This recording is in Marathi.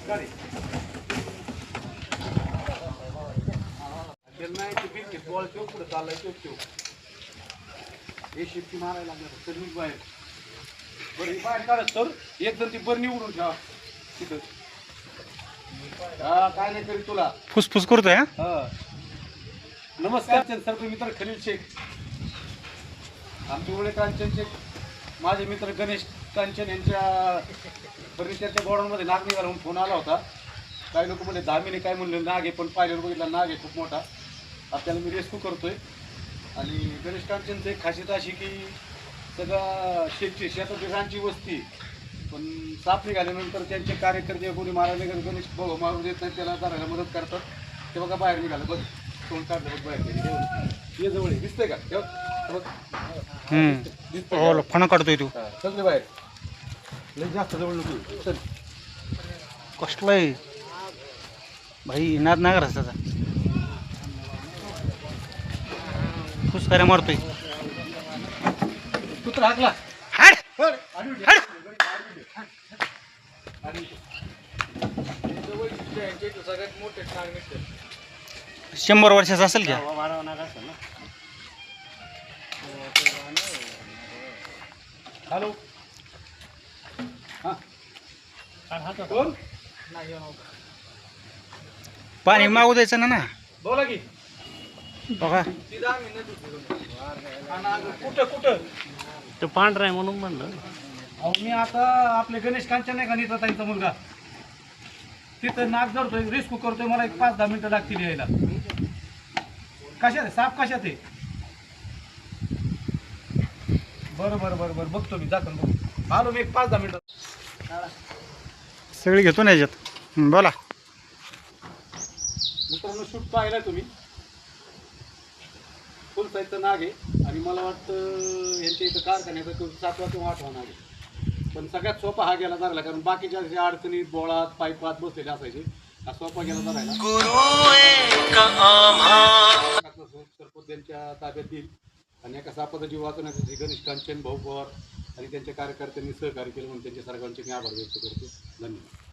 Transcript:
बॉल ठेव पुढे चाललाय ठेव हे शिफ्टी मारायला लागणार तर मी बाहेर बरं ही बाहेर काढत तर एक जण ती बरणी उडून ठेवा तिथं हा काय नाही तरी तुला फुसफुस करतोय हा नमस्कार सर्व मित्र खलील शेख आमचे ओळे कांचनचे माझे मित्र गणेश कांचन यांच्या फर्निचरच्या गोडाऊनमध्ये नाग निघाला म्हणून फोन आला होता. काही लोक म्हणले दामिनी काय म्हणले नाग आहे पण पाहिल्यावर बघितला नाग आहे खूप मोठा. आपल्याला मी रेस्क्यू करतोय आणि गणेश कांचनचं एक खासियत अशी की सगळं शेतात रानची वस्ती पण साप निघाल्यानंतर त्यांचे कार्यकर्ते कोणी मारायला गणेश मारू देत नाही त्याला धरायला मदत करतात. ते बघा बाहेर निघालं बघ तोंड काढलं बघ बाहेर ये जवळ दिसतंय का दिसतोय फणा काढतोय तू सगळे बाहेर लय जास्त जवळ नको चल कसलाय भाई नाद नाही करायचा त्याचा फुसकाऱ्या मारतोय तू तर हाकला हाड हाड सगळ्यात मोठे 100 वर्षाचा असेल का हॅलो कोण पाणी मागू द्यायचं ना बोला की बघा कुठं कुठं ते पांढरा आहे म्हणून म्हणलं. अहो मी आता आपले गणेश कांचन नाही का नीताताईंचा मुलगा तिथं नाक धरतोय रेस्क्यू करतोय मला एक 5-10 मिनिटं लागतील यायला. कशात आहे साप कशात आहे बरं बरं बरं बरं बघतो मी जातो बघ आलो मी एक 5-10 मिनिटं सगळी घेतो ना याच्यात बोला मित्रांनो शूट पाहिलाय तुम्ही फुल साईजचं नाग आहे आणि मला वाटतं यांच्या इथं कारखान्याचा 7वा किंवा 8वा नाग आहे पण सगळ्यात सोपा हा गेला धरायला कारण बाकीच्या ज्या अडचणीत बोळात पाईपात बसलेले असायचे हा सोपा गेला धरायला सरपंच त्यांच्या ताब्यात येईल आणि एका सापाचा जीव वाचवण्यासाठी गणेश कांचन भाऊ पवार आणि त्यांच्या कार्यकर्त्यांनी सहकार्य केलं म्हणून त्यांच्या सर्वांचे मी आभार व्यक्त करतो. धन्यवाद.